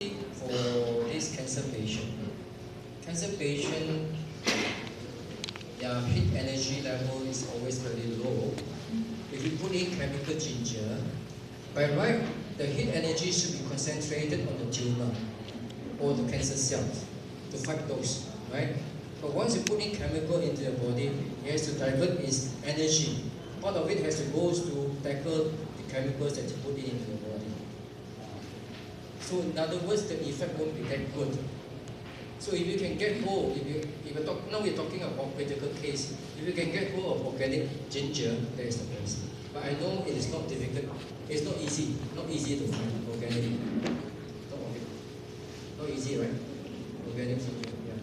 For this cancer patient, their heat energy level is always very low. If you put in chemical ginger, by right, the heat energy should be concentrated on the tumor or the cancer cells to fight those, right? But once you put in chemical into your body, it has to divert its energy. Part of it has to go to tackle the chemicals that you put in into your body. So in other words, the effect won't be that good. So if you can get hold, now we're talking about critical case, if you can get hold of organic ginger, that is the best. But I know it is not difficult, it's not easy to find organic. Not easy, right? Organic ginger, yeah.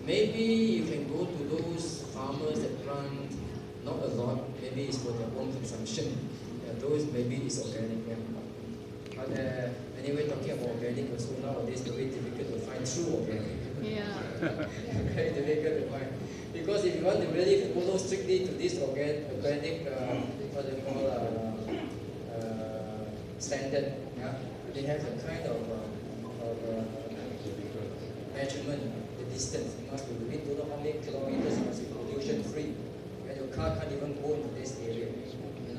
Maybe you can go to those farmers that plant not a lot, maybe it's for their own consumption. Yeah, those maybe it's organic, yeah. But anyway, talking about organic also nowadays, very difficult to find true organic. Yeah. Very difficult to find. Because if you want to really follow strictly to this organic what they call standard, yeah, they have a kind of measurement, the distance. It must be within don't know how many kilometers, it must be pollution free. And your car can't even go into this area, in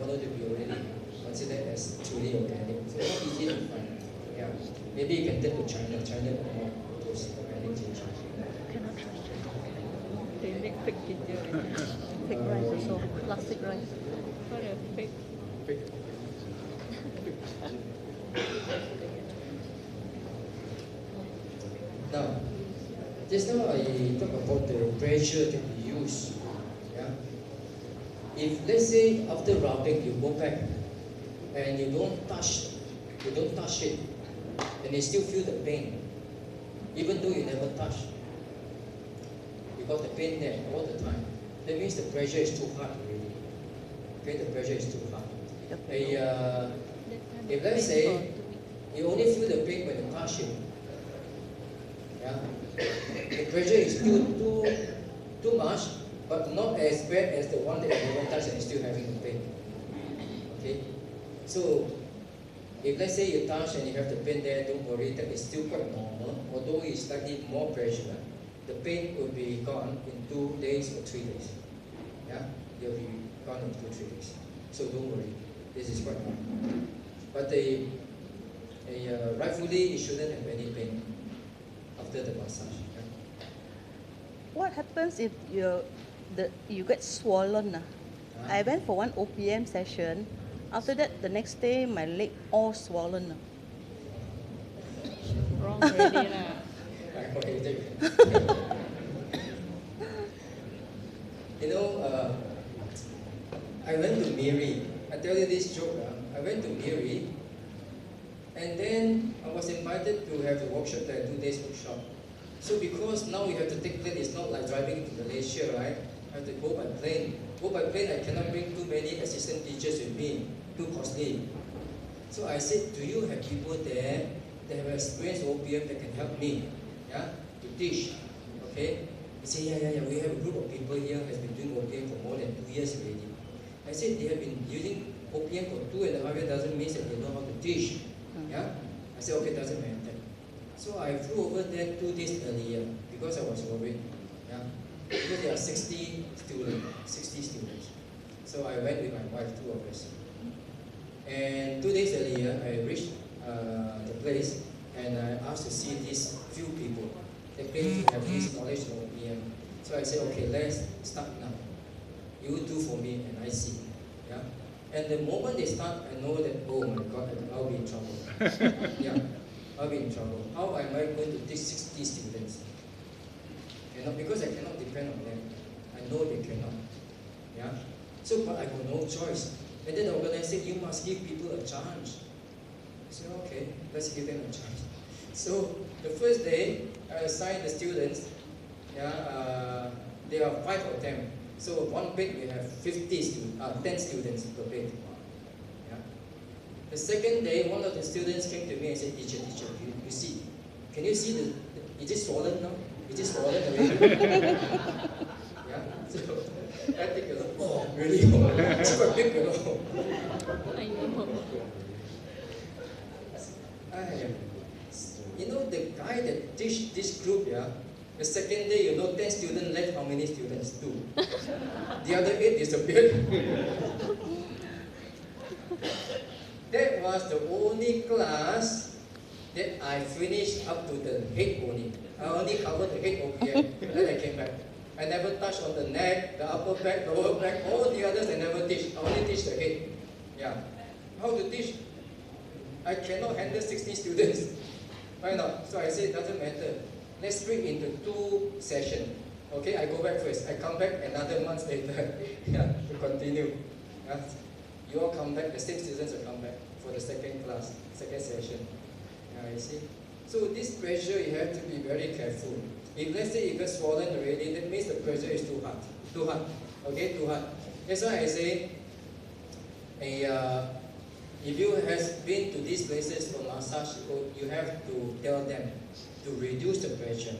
order to be already considered as truly organic. So it's not easy to find. Yeah. Maybe you can take to China. China will more those organic ginger. Cannot trust. They make fake ginger. Fake rice also. Plastic rice. What a fake. Now, just now I talk about the pressure that we use. Yeah. If let's say after rubbing you go back and you don't touch it, and you still feel the pain, even though you never touch. You got the pain there all the time. That means the pressure is too hard already. Okay, the pressure is too hard. If let's say you only feel the pain when you touch it, yeah, the pressure is still too much, but not as bad as the one that you don't touch and still having the pain. Okay, so if let's say you touch and you have the pain there, don't worry, that is still quite normal. Although it's slightly more pressure, the pain will be gone in 2 days or 3 days. Yeah, it will be gone in 2 or 3 days. So don't worry, this is quite normal. But rightfully, you shouldn't have any pain after the massage. Yeah? What happens if you get swollen? I went for one OPM session. After that, the next day, my leg all swollen. Wrong already lah. I went to Miri. I tell you this joke. I went to Miri, and then I was invited to have a workshop there, 2 days workshop. So because now we have to take plane, it's not like driving to Malaysia, right? I have to go by plane. Go by plane, I cannot bring too many assistant teachers with me, too costly. So I said, do you have people there that have experienced OPM that can help me, yeah, to teach? Okay? He said, yeah, we have a group of people here has been doing OPM for more than 2 years already. I said, they have been using OPM for 2.5 years, doesn't mean that they know how to teach. Yeah? I said, okay, doesn't matter. So I flew over there 2 days earlier because I was worried. Yeah? Because there are 60 students. So I went with my wife, 2 of us. And 2 days earlier, I reached the place and I asked to see these few people. They claim to have this knowledge of OPM. So I said, okay, let's start now. You do for me and I see. Yeah? And the moment they start, I know that, oh my God, I'll be in trouble. Yeah, I'll be in trouble. How am I going to teach 60 students? Because I cannot depend on them. I know they cannot. Yeah? So, but I got no choice. And then the organizer said, you must give people a chance. I said, okay, let's give them a chance. So, the first day, I assigned the students. Yeah, there are 5 of them. So, one bed we have 10 students per bed. Yeah? The second day, one of the students came to me and said, teacher, you see, can you see is it swollen now? Is it swollen already? Yeah? So, I think, oh, really? It's quite big, I know. You know, the guy that teach this group, yeah, the second day, 10 students left, how many students? 2. The other 8 disappeared. That was the only class that I finished up to the head only. I only covered the head OPM, then I came back. I never touched on the neck, the upper back, lower back, all the others I never teach. I only teach the head. Yeah. How to teach? I cannot handle 16 students. Why not? So I said, it doesn't matter. Let's split into 2 sessions. Okay, I go back first. I come back another month later. Yeah, to continue. Yeah. You all come back, the same students will come back for the second class, second session. Yeah, you see? So this pressure, you have to be very careful. If let's say it got swollen already, that means the pressure is too hard. Too hard. Okay, too hard. That's why I say, if you have been to these places for massage, you have to tell them to reduce the pressure.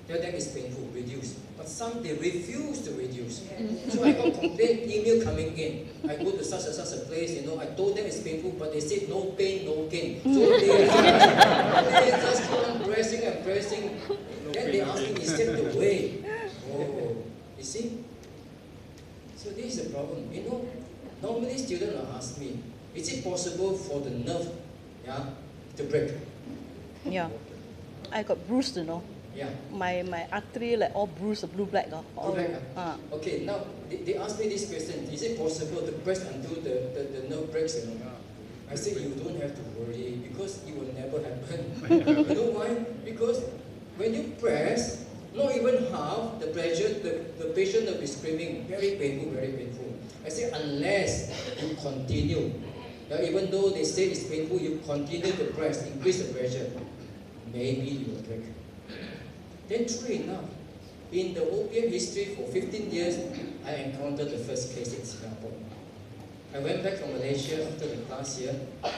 Tell them it's painful, reduce. But some, they refuse to reduce. So I got complaint, email coming in. I go to such and such a place, I told them it's painful, but they said no pain, no gain. So they just keep on pressing and pressing. Then they ask me, is that the way? Oh, you see? So this is the problem. Normally students will ask me, is it possible for the nerve, to break? Yeah. I got bruised, Yeah. My artery like all bruised, blue black. All, Blue black, Okay, now they asked me this question, is it possible to press until the nerve breaks? I said, you don't have to worry because it will never happen. You know why? Because when you press, not even half the pressure, the patient will be screaming, very painful, very painful. I said, unless you continue, even though they say it's painful, you continue to press, increase the pressure, maybe you will break. Then true enough, in the opium history for 15 years, I encountered the first case in Singapore. I went back from Malaysia after the class here.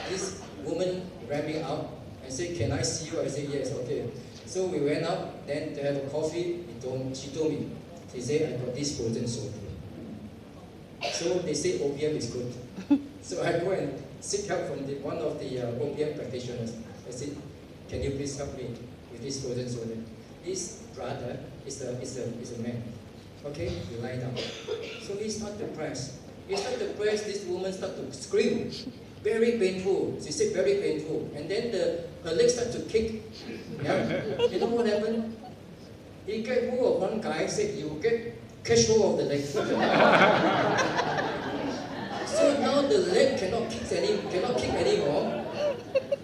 This woman ran me out and said, can I see you? I said, yes, okay. So we went out, then to have a coffee, she told me, she said, I got this frozen soap. So they say opium is good. So I go and seek help from one of the opium practitioners. I said, can you please help me with this frozen soap? This brother is a man. Okay, you lie down. So he started to press. This woman started to scream. Very painful. She said very painful. And then her legs started to kick. Yeah. You know what happened? He got hold of one guy, said, you catch hold of the leg. So now the leg cannot kick anymore.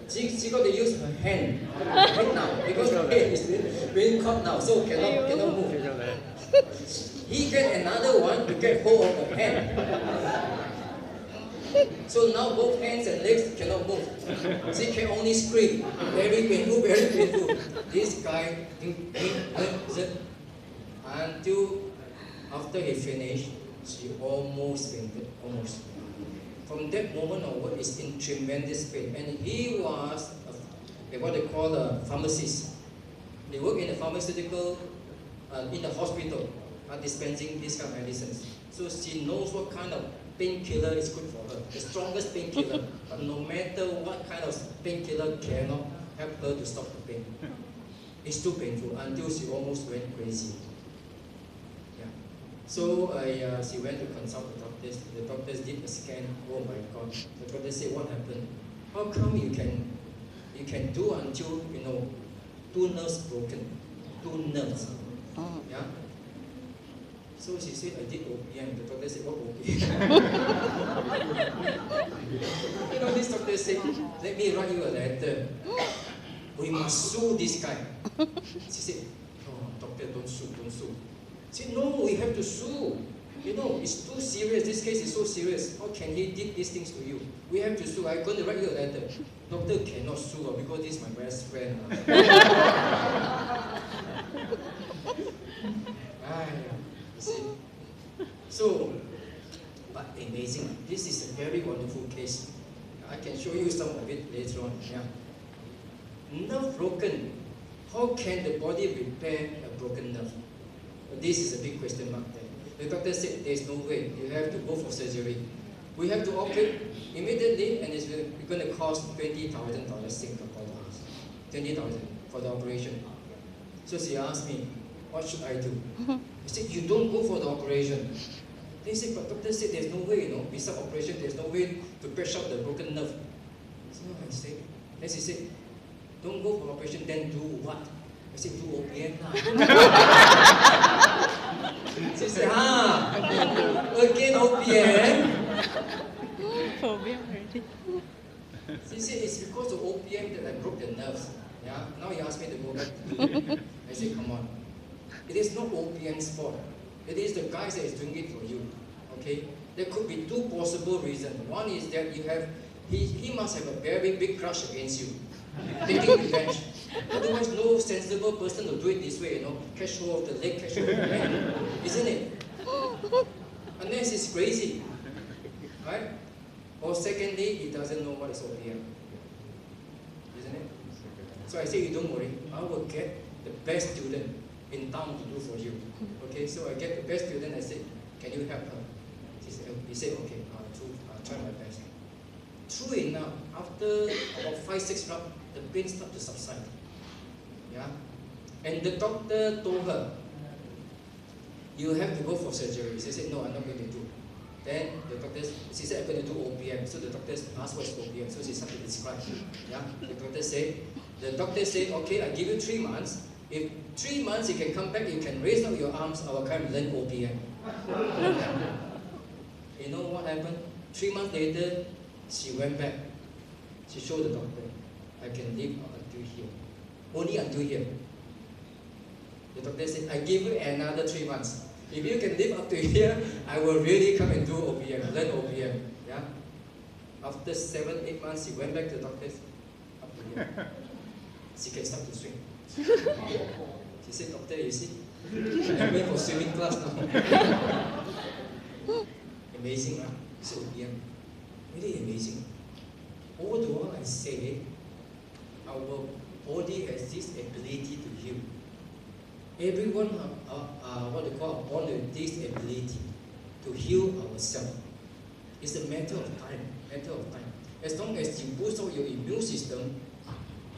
She got to use her hand right now because her head is being caught now, so cannot move. He get another one to get hold of her hand. So now both hands and legs cannot move. She can only scream. Very painful, very painful. This guy until after he finished, she almost fainted, almost. From that moment onward, is in tremendous pain. And he was what they call a pharmacist. They work in a pharmaceutical, in the hospital, dispensing these kind of medicines. So she knows what kind of painkiller is good for her. The strongest painkiller. But no matter what kind of painkiller cannot help her to stop the pain. It's too painful until she almost went crazy. So she went to consult the doctors. The doctors did a scan. Oh my God! The doctor said, "What happened? How come you can do until 2 nerves broken, 2 nerves?" Yeah. So she said, "I did OPM." The doctor said, "What OPM?" This doctor said, "Let me write you a letter. We must sue this guy." She said, "Oh, doctor, don't sue, don't sue." She said, "No, we have to sue. It's too serious. This case is so serious. How can he did these things to you? We have to sue. I'm going to write you a letter." Doctor cannot sue because this is my best friend. You see. So, but amazing. This is a very wonderful case. I can show you some of it later on. Yeah. Nerve broken. How can the body repair a broken nerve? This is a big question mark there. The doctor said there's no way. You have to go for surgery. We have to operate immediately, and it's going to cost $20,000 Singapore dollars. 20,000 for the operation. So she asked me, what should I do? I said, you don't go for the operation. They said, but doctor said there's no way, without operation, there's no way to patch up the broken nerve. So I said, then she said, don't go for operation, then do what? I said, do OPM now. She said, again OPM? Phobia already. She said, it's because of OPM that I broke the nerves. Yeah? Now you ask me to go back to do it. I said, come on. It is not OPM's fault. It is the guys that is doing it for you. Okay? There could be two possible reasons. One is that he must have a very big crush against you. Taking revenge. Otherwise, no sensible person will do it this way, catch hold of the leg, catch hold of the hand. Isn't it? Unless it's crazy. Right? Or secondly, he doesn't know what is OPM. Isn't it? So I say, you don't worry, I will get the best student in town to do for you. Okay, so I get the best student, I said, can you help her? He said, okay, I'll try my best. True enough, after about 5-6 rounds, the pain started to subside. Yeah? And the doctor told her, you have to go for surgery. She said, no, I'm not going to do. Then the doctor, she said, I'm going to do OPM. So the doctor asked, what's OPM? So she started to describe. Yeah? The doctor said, okay, I give you 3 months. If 3 months you can come back, you can raise up your arms, I will come and learn OPM. You know what happened? 3 months later, she went back. She showed the doctor, I can live until here. Only until here. The doctor said, I give you another 3 months. If you can live up to here, I will really come and do OPM, learn OPM. Yeah? After 7-8 months, she went back to the doctor, up to here. She can start to swim. She said, doctor, you see, I'm going for swimming class now. Amazing, huh? It's OPM. Really amazing. Although I say, our body has this ability to heal. Everyone what they call born with this ability to heal ourselves. It's a matter of time. As long as you boost up your immune system,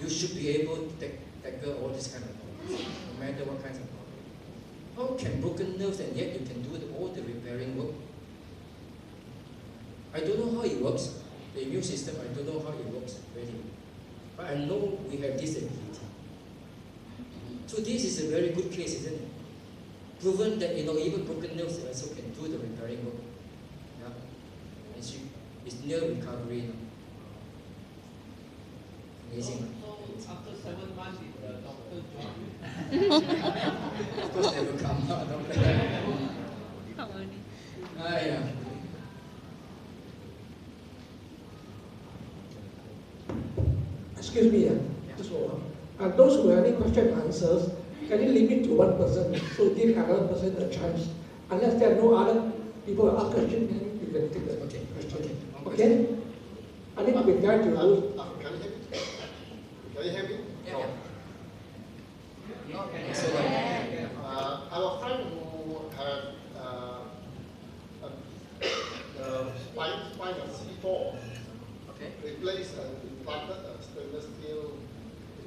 you should be able to tackle all this kind of problems, no matter what kinds of problems. How can broken nerves and yet you can do all the repairing work? I don't know how it works. The immune system, I don't know how it works really. But I know we have this ability. So this is a very good case, isn't it? Proven that even broken nerves also can do the repairing work. Yeah? And she is near recovery now. Amazing. So after 7 months, did the doctor join you? Of course they will come out. How many? Yeah. Excuse me, just hold on. Those who have any question and answers, can you limit to one person so give another person a chance? Unless there are no other people who ask questions, then you can take the question. Okay? I need to be fair to you. Can you hear me? Yeah. No. So, I have a friend who had spine of C4 okay. replaced and implanted a stainless steel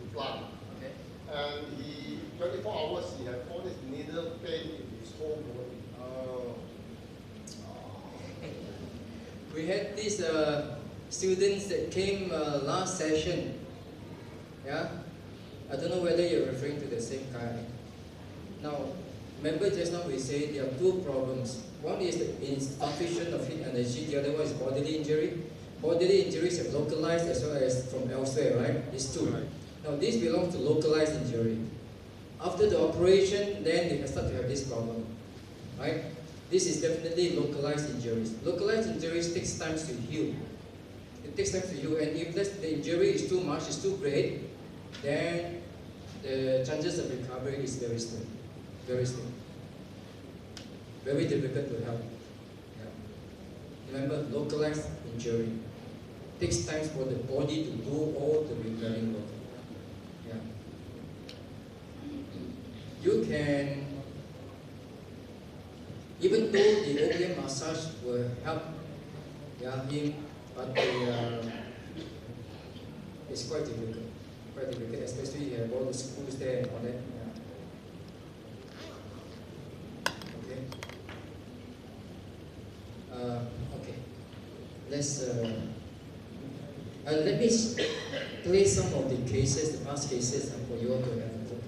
implant. Okay. And 24 hours, he had all this needle pain in his whole body. We had these students that came last session. Yeah? I don't know whether you're referring to the same guy. Now, remember just now we said there are two problems. One is the insufficient of heat energy, the other one is bodily injury. Bodily injuries have localized as well as from elsewhere, right? These two. Right. Now, this belongs to localized injury. After the operation, then they start to have this problem, right? This is definitely localized injuries. Localized injuries takes time to heal. It takes time to heal, and if the injury is too much, it's too great, then the chances of recovery is very slim. Very slim. Very difficult to help. Yeah. Remember, localized injury takes time for the body to do all the repairing work. Yeah. You can, even though the OPM massage will help him, but it's quite difficult. quite difficult, especially you have all the schools there and all that. Yeah. Okay. Let's let me play some of the cases, the past cases, for you all to have a look.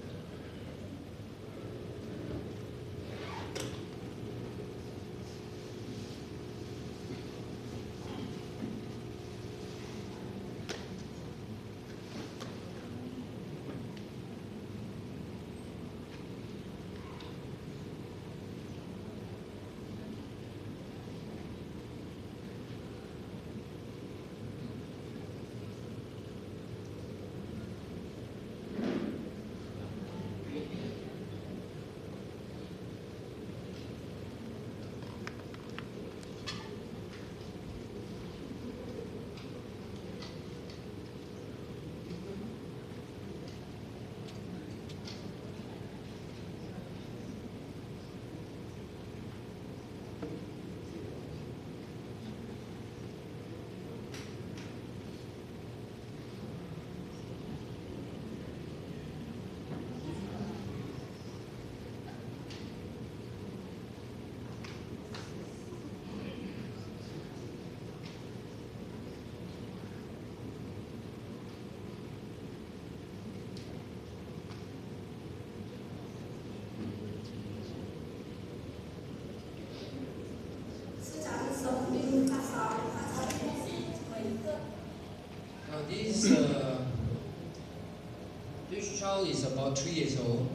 This child is about 3 years old,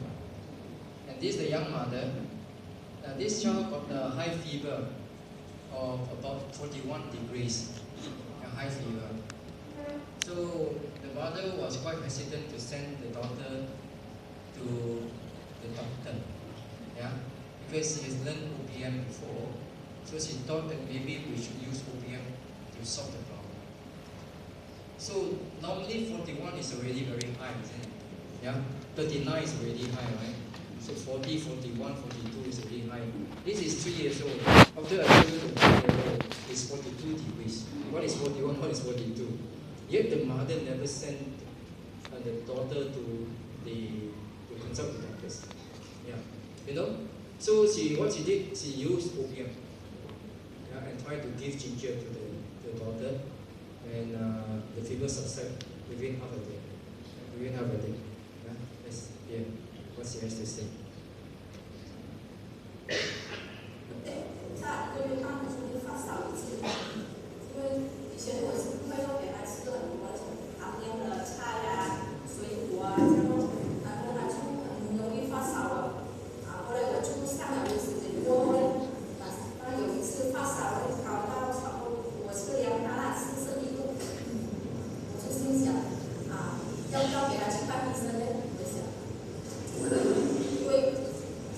and this is the young mother. This child got a high fever of about 41 degrees, a high fever. So the mother was quite hesitant to send the daughter to the doctor, yeah, because she has learned OPM before, so she thought that maybe we should use OPM to solve the problem. So normally 41 is already very high, isn't it? Yeah, 39 is already high, right? So 40, 41, 42 is already high. This is 3 years old. After I told you the 1 year old is 42 degrees. What is 41? What is 42? Yet the mother never sent the daughter to consult the doctors. Yeah, you know. So what she did, she used opium, yeah, and tried to give ginger to the daughter, and the fever subsided within half a day. Within half a day. Yeah, let's hear what she has to say. 差1个月刚回去就发烧一次，因为以前我是会都给他吃很多旁边的菜呀、水果啊，然后他就很容易发烧了。后来我就上了卫生间，他有一次发烧了，搞到差不多我测量他41度，我就心想要不要给他去看医生呢？我想，因为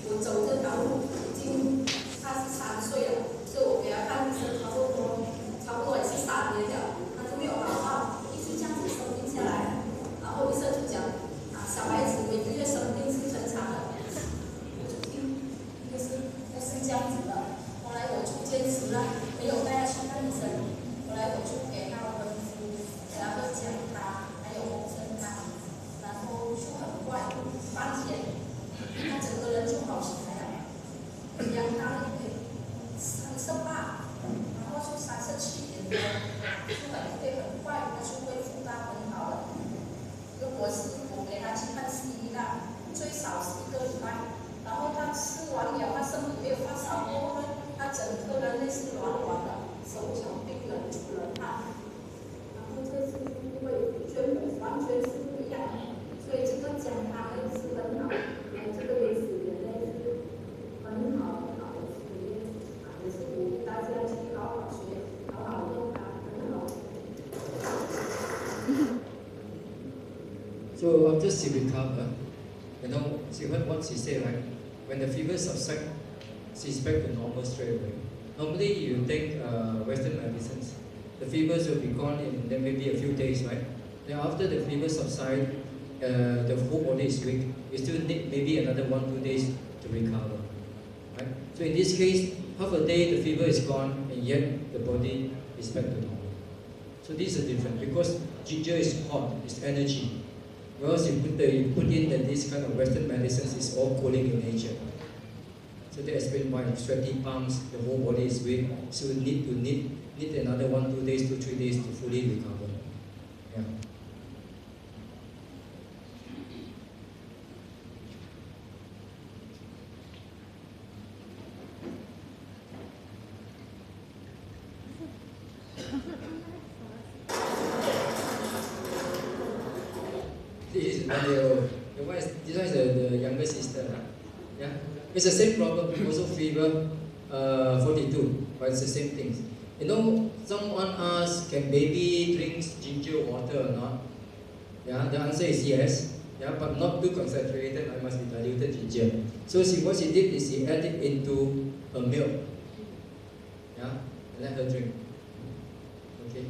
我走这条路已经83岁了，所以我给他看医生差不多也是3年了，他就没有好好，一直这样子生病下来，然后医生就讲小孩子每个月生病是正常的，我就听就是这样子的，后来我就坚持了，没有带他去看医生，后来我就给他温敷，给他喝姜汤，还有红参汤，然后就很快半天，他整个人就好起来了。量他38，然后就37.多，就很快，他就恢复到很好了。如果是我给他去看西医啦，最少是1个礼拜，然后他吃完了，他身体没有发烧过后呢，他整个人类是软软的，手脚冰冷冷汗。然后这次因为完全是不一样，所以这个姜汤也是很好，这个也是人类是很好的实验，也是鼓励大家去好好学，好好用它，很好。So after she recovered, you know, she heard what she said, right? When the fever subsides, she's back to normal straight away. Normally you take Western medicines, the fevers will be gone in then maybe a few days, right? Then after the fever subsides, the whole body is weak. You still need maybe another 1-2 days to recover. Right? So in this case, half a day the fever is gone and yet the body is back to normal. So these are different because ginger is hot, it's energy. Whereas you put in that this kind of Western medicines is all cooling in nature. So that explains why sweaty palms, the whole body is weak. So you need another 1, 2 days, 2, 3 days to fully recover. Yeah. This is 1 year old. This one is the younger sister. Yeah. It's the same problem, also fever, 42, but it's the same thing. You know, someone asked, can baby drink ginger water or not? Yeah, the answer is yes. Yeah, but not too concentrated. I must be diluted ginger. So what she did is she added into her milk. Yeah, and let her drink. Okay.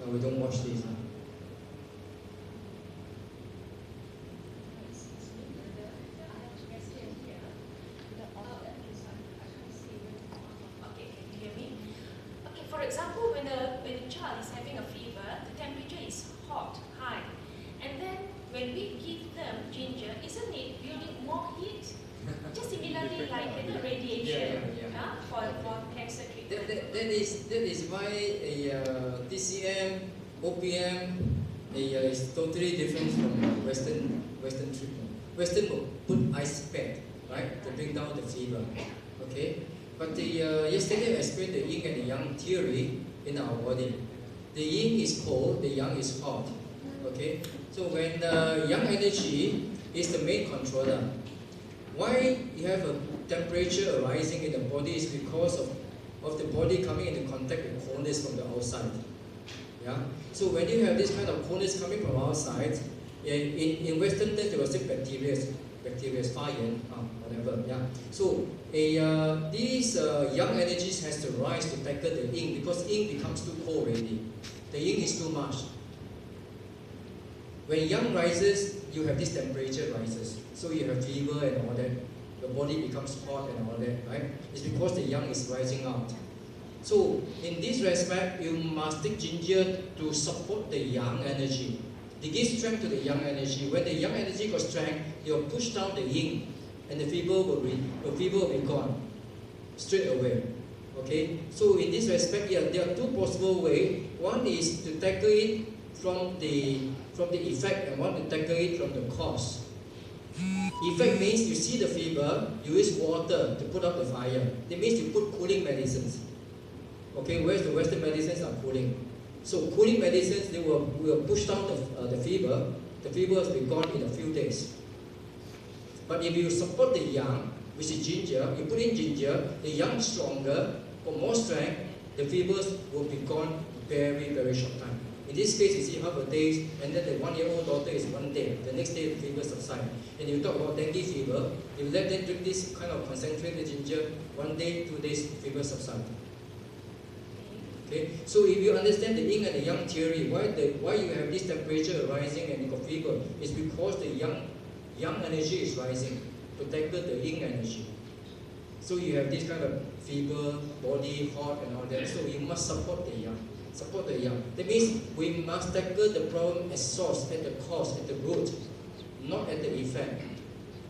Now we don't wash this. For example, when the child is having a fever, the temperature is hot, high. And then when we give them ginger, isn't it building more heat? Just similarly like radiation for cancer treatment. That is why a TCM, OPM is totally different from Western treatment. Western will put ice pack, right, to bring down the fever. Okay? But yesterday I explained the yin and the yang theory in our body. The yin is cold, the yang is hot. Okay? So when the yang energy is the main controller, why you have a temperature arising in the body is because of the body coming into contact with coldness from the outside. Yeah? So when you have this kind of coldness coming from outside, in Western terms they will say bacteria, fire, whatever. Yeah. So these yang energies has to rise to tackle the yin because yin becomes too cold already. The yin is too much. When yang rises, you have this temperature rises. So you have fever and all that. The body becomes hot and all that, right? It's because the yang is rising out. So in this respect, you must take ginger to support the yang energy. They give strength to the yang energy. When the yang energy got strength, it will push down the yin, and the fever will be gone straight away. Okay. So in this respect, yeah, there are two possible ways. One is to tackle it from the effect, and one to tackle it from the cause. Effect means you see the fever, you use water to put out the fire. That means you put cooling medicines. Okay, whereas the Western medicines are cooling. So cooling medicines, they will push down the fever. The fever has been gone in a few days. But if you support the yang, which is ginger, you put in ginger, the yang is stronger, for more strength, the fevers will be gone very, very short time. In this case, you see half a day, and then the 1-year-old daughter is 1 day. The next day, the fever subsides. And you talk about dengue fever, you let them drink this kind of concentrated ginger, 1 day, 2 days, fever subsides. Okay? So if you understand the yin and the yang theory, why you have this temperature rising and you got fever, is because the yang energy is rising to tackle the yin energy. So you have this kind of fever, body hot and all that. So you must support the yang. Support the yang. That means we must tackle the problem at source, at the cause, at the root, not at the effect.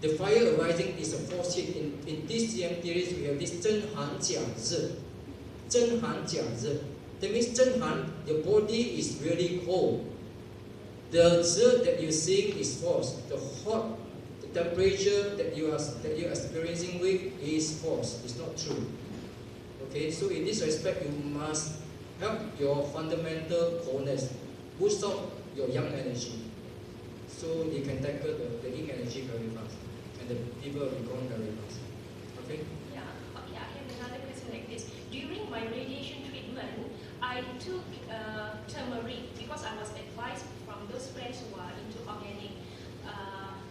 The fire arising is a force heat. In these TCM theories, we have this 真寒假热. 真寒假热. That means 真寒, the body is really cold. The 热 that you're seeing is false. The hot, the temperature that you're experiencing with is false. It's not true. Okay, so in this respect, you must help your fundamental coldness, boost up your yang energy, so you can tackle the yin energy very fast, and the fever will be gone very fast. Okay? Yeah, okay, I have another question like this. During my radiation treatment, I took turmeric because I was advised from those friends who are into organic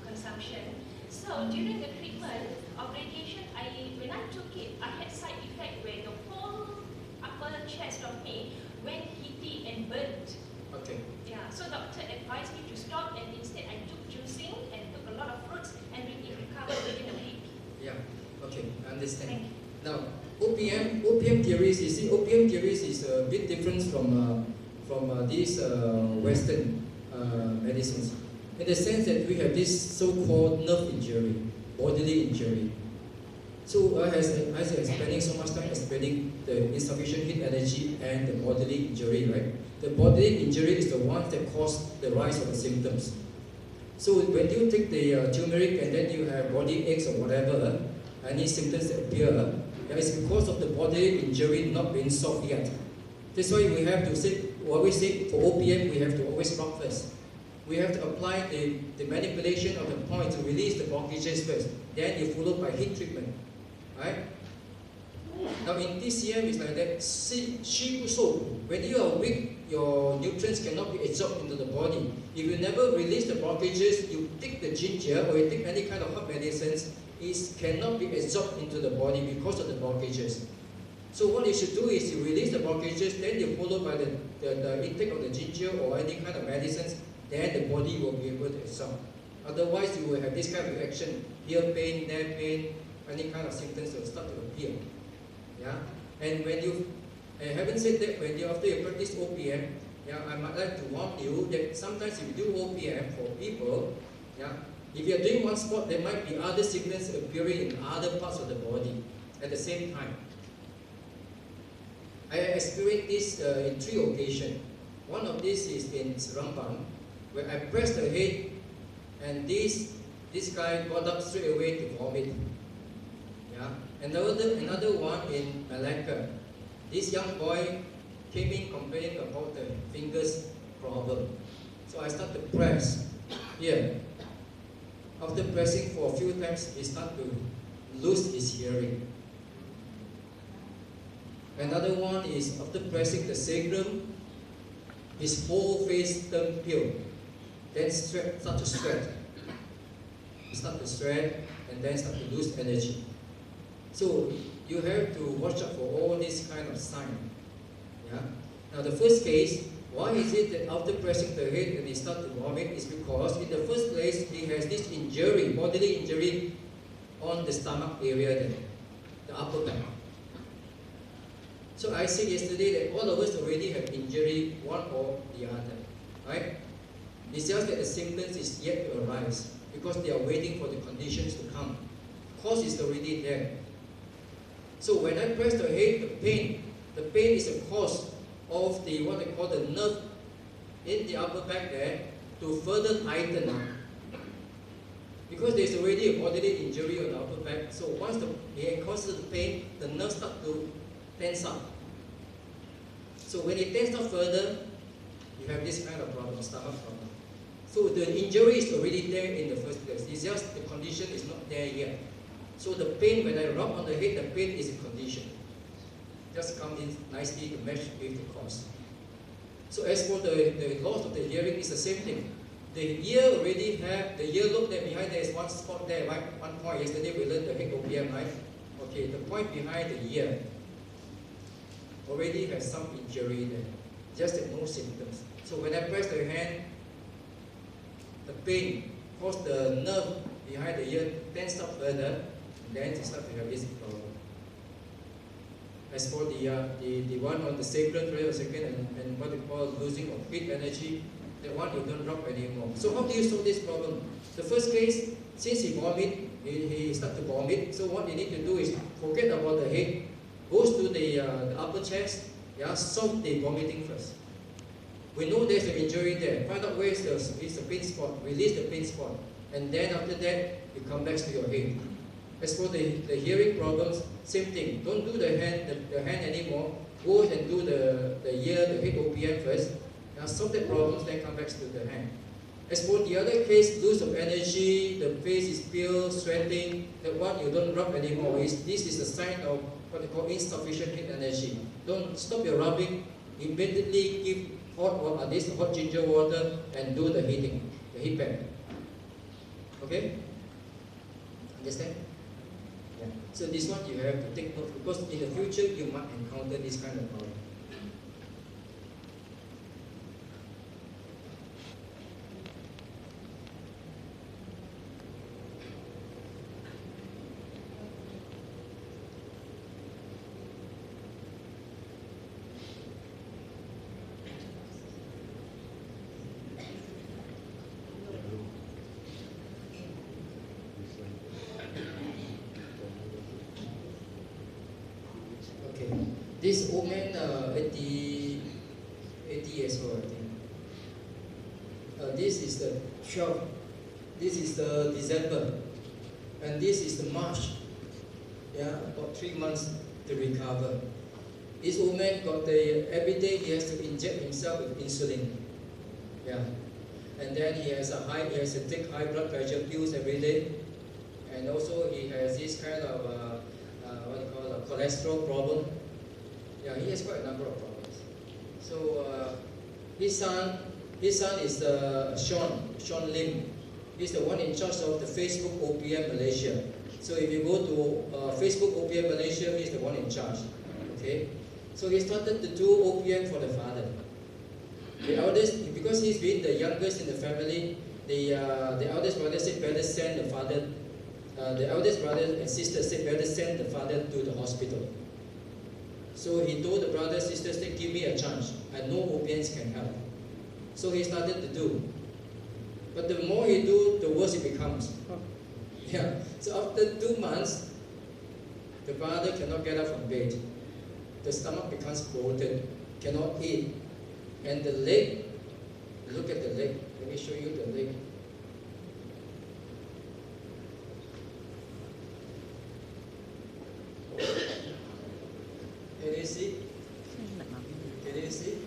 consumption. So during the treatment of radiation, when I took it, I had side effect where the whole upper chest of me went heaty and burnt. Okay. Yeah, so doctor advised me to stop, and instead I took juicing and took a lot of fruits, and it recovered within a week. Yeah. Okay, I understand. Thank you. Now, opium theories. You see, opium theories is a bit different from these Western medicines. In the sense that we have this so-called nerve injury, bodily injury. So I was spending so much time explaining the insufficient heat energy and the bodily injury, right? The bodily injury is the one that caused the rise of the symptoms. So when you take the turmeric and then you have body aches or whatever, any symptoms that appear, it's because of the bodily injury not being solved yet. That's why we have to say, always say for OPM, we have to always block first. We have to apply the manipulation of the point to release the blockages first. Then you follow by heat treatment. Right? Now in TCM it's like that. When you are weak, your nutrients cannot be absorbed into the body. If you never release the blockages, you take the ginger or you take any kind of herb medicines, it cannot be absorbed into the body because of the blockages. So what you should do is you release the blockages, then you follow by the intake of the ginger or any kind of medicines, then the body will be able to absorb. Otherwise you will have this kind of reaction, here pain, there pain, any kind of symptoms will start to appear. Yeah? And when you, having said that, after you practice OPM, yeah, I might like to warn you that sometimes if you do OPM for people, yeah, if you are doing one spot, there might be other sickness appearing in other parts of the body at the same time. I experienced this in 3 occasions. One of these is in Rambam, where I pressed the head, and this guy got up straight away to vomit. Yeah. Another one in Malacca. This young boy came in complaining about the fingers problem. So I started to press here. After pressing for a few times, he started to lose his hearing. Another one is after pressing the sacrum, his whole face turned pale. Then start to sweat. He started to sweat and then start to lose energy. So you have to watch out for all these kind of signs. Yeah? Now the first case, why is it that after pressing the head and he starts to vomit is because in the first place he has this injury, bodily injury on the stomach area there, the upper back. So I said yesterday that all of us already have injury, one or the other, right? It's just that the symptoms is yet to arise because they are waiting for the conditions to come. Cause is already there. So when I press the head, the pain is a cause of the what they call the nerve in the upper back there to further tighten up. Because there's already a bodily injury on the upper back, so once it causes the pain, the nerve starts to tense up. So when it tenses up further, you have this kind of problem, stomach problem. So the injury is already there in the first place. It's just the condition is not there yet. So the pain, when I rub on the head, the pain is a condition. Just comes in nicely to match with the cause. So as for the loss of the hearing, it's the same thing. The ear already have, the earlobe there behind there is one spot there, right? One point. Yesterday we learned the head OPM, right? Okay, the point behind the ear already has some injury there. Just that no symptoms. So when I press the hand, the pain caused the nerve behind the ear tensed up further, and then it starts to have this problem. As for the one on the sacrum, and what we call losing of heat energy, that one you don't drop anymore. So how do you solve this problem? The first case, since he vomit, he starts to vomit, so what you need to do is forget about the head, goes to the upper chest, yeah, solve the vomiting first. We know there's an injury there, find out where is the pain spot, release the pain spot, and then after that, you come back to your head. As for the hearing problems, same thing. Don't do the hand anymore. Go and do the ear, the head OPM first. Now solve the problems, then come back to the hand. As for the other case, loss of energy, the face is pale, sweating, that one you don't rub anymore. This is a sign of what they call insufficient heat energy. Don't stop your rubbing. Immediately give hot ginger water and do the heating, the heat pad. Okay? Understand? Yeah. So this one you have to take note because in the future you might encounter this kind of problem. This old man, 80 years old, I think. This is the 12th. This is the December. And this is the March. Yeah, about 3 months to recover. This old man got every day he has to inject himself with insulin. Yeah. And then he has to take high blood pressure pills every day. And also he has this kind of, cholesterol problem. Yeah, he has quite a number of problems. So his son is Sean Lim. He's the one in charge of the Facebook OPM Malaysia. So if you go to Facebook OPM Malaysia, he's the one in charge. Okay? So he started to do OPM for the father. The eldest, because he's been the youngest in the family, the eldest brother said better send the father. The eldest brother and sister said better send the father to the hospital. So he told the brothers, sisters, they give me a chance. I know OPMs can help. So he started to do. But the more he do, the worse it becomes. Yeah. So after 2 months, the father cannot get up from bed. The stomach becomes bloated, cannot eat. And the leg, look at the leg. Let me show you the leg. Can you see? Can you see?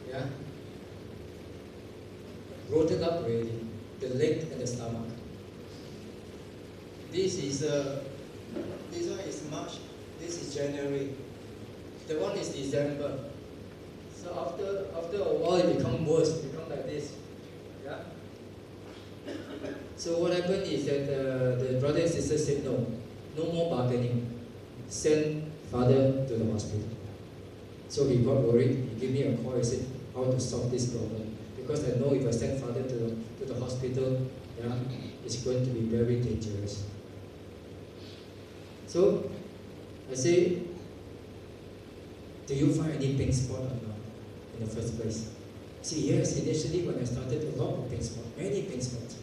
Yeah? Bloated up already. The leg and the stomach. This one is March. This is January. The one is December. So after a while it becomes worse, it becomes like this. Yeah? So what happened is that the brother and sister said no more bargaining. Send father to the hospital. So he got worried, he gave me a call, he said, how to solve this problem. Because I know if I send father to the hospital, yeah, it's going to be very dangerous. So I say, do you find any pain spot or not in the first place? See, yes, initially when I started, a lot of pain spots, many pain spots.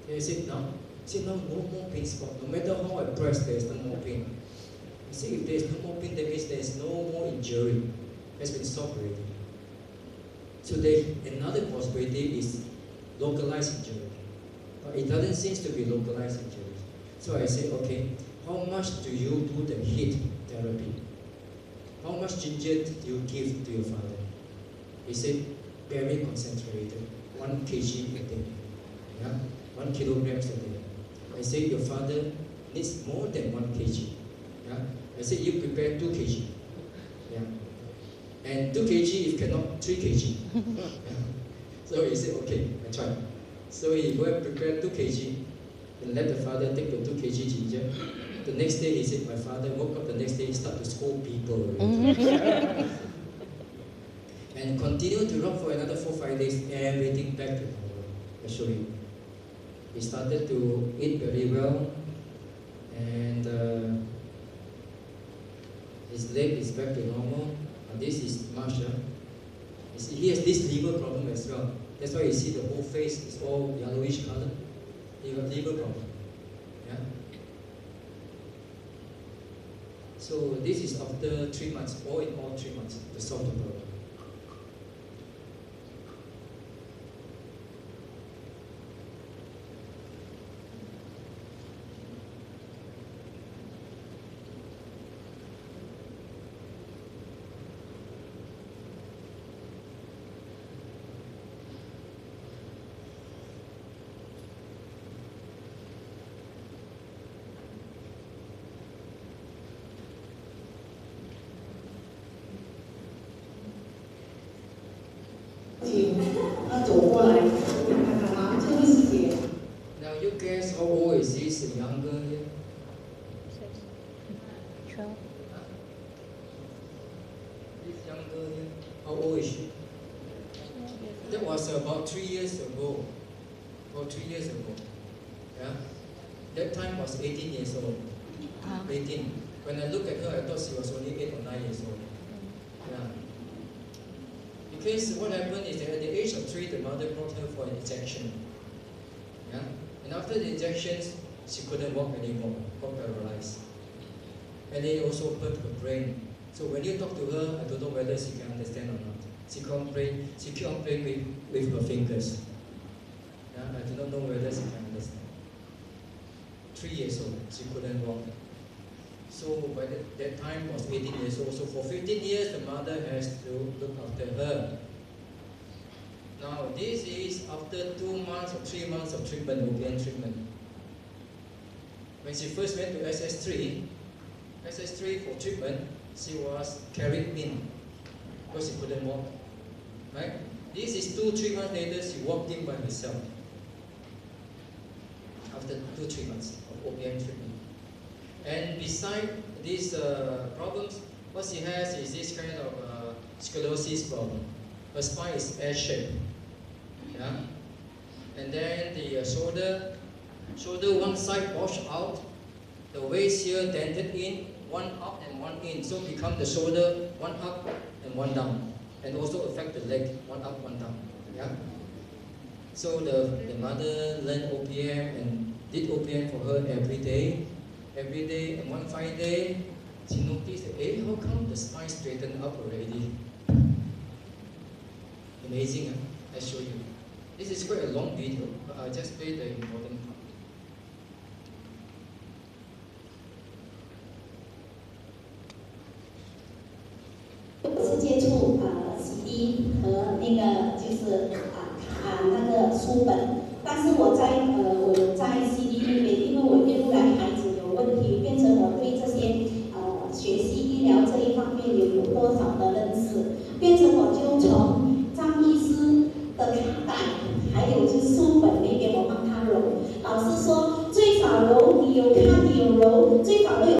And I said, no. I said, no more pain spot. No matter how I press, there is no more pain. I said, if there is no more pain, that means there is no more injury. That's been solved already. So another possibility is localized injury. But it doesn't seem to be localized injury. So I said, okay, how much do you do the heat therapy? How much ginger do you give to your father? He said, very concentrated, 1 kg a day. Yeah? 1 kilogram a day. I said, your father needs more than 1 kg. Yeah? I said, you prepare 2 kg. Yeah? And 2 kg, if cannot, 3 kg. Yeah? So he said, okay, I try. So he go and prepare 2 kg and let the father take the 2 kg ginger. The next day, he said, my father woke up the next day, he started to scold people. And continued to run for another 4-5 days, everything back to normal. I show you. He started to eat very well, and his leg is back to normal. This is March. He has this liver problem as well. That's why you see the whole face is all yellowish color. He got liver problem. Yeah. So this is after 3 months, all in all 3 months, to solve the problem. Now you guess how old is this younger here? 12. This younger here, how old is she? That was about 3 years ago. About 3 years ago. Yeah? That time was 18 years old. 18. When I look at her, I thought she was only 8 or 9 years old. Yeah. Because what happened is that at the age of 3, the mother brought her for an injection. Yeah? And after the injections, she couldn't walk anymore, got paralyzed. and it also hurt her brain. So when you talk to her, I don't know whether she can understand or not. She keep on playing with her fingers. Yeah, I do not know whether she can understand. 3 years old, she couldn't walk. So by that time was 18 years old. So for 15 years, the mother has to look after her. Now this is after 2 months or 3 months of treatment, OPM treatment. When she first went to SS3 for treatment, she was carried in because she couldn't walk. Right? This is 2-3 months later, she walked in by herself. After 2-3 months of OPM treatment. And beside these problems, what she has is this kind of scoliosis problem. Her spine is S-shaped. Yeah? And then the shoulder one side washed out, the waist here dented in, one up and one in, so become the shoulder one up and one down, and also affect the leg, one up, one down. Yeah. So the mother learned OPM and did OPM for her every day, and one fine day, she noticed that, hey, how come the spine straightened up already? Amazing, huh? I show you. This is quite a long video, but I'll just play the important part. 是接触CD 和那个就是那个书本，但是我在 CD 里面，因为我阅读来孩子有问题，变成我对这些学习医疗这一方面有多少的认识，变成我就从张医师的卡带，还有就是书本里面我帮他揉，老师说最少揉你有看你有揉，最少都有。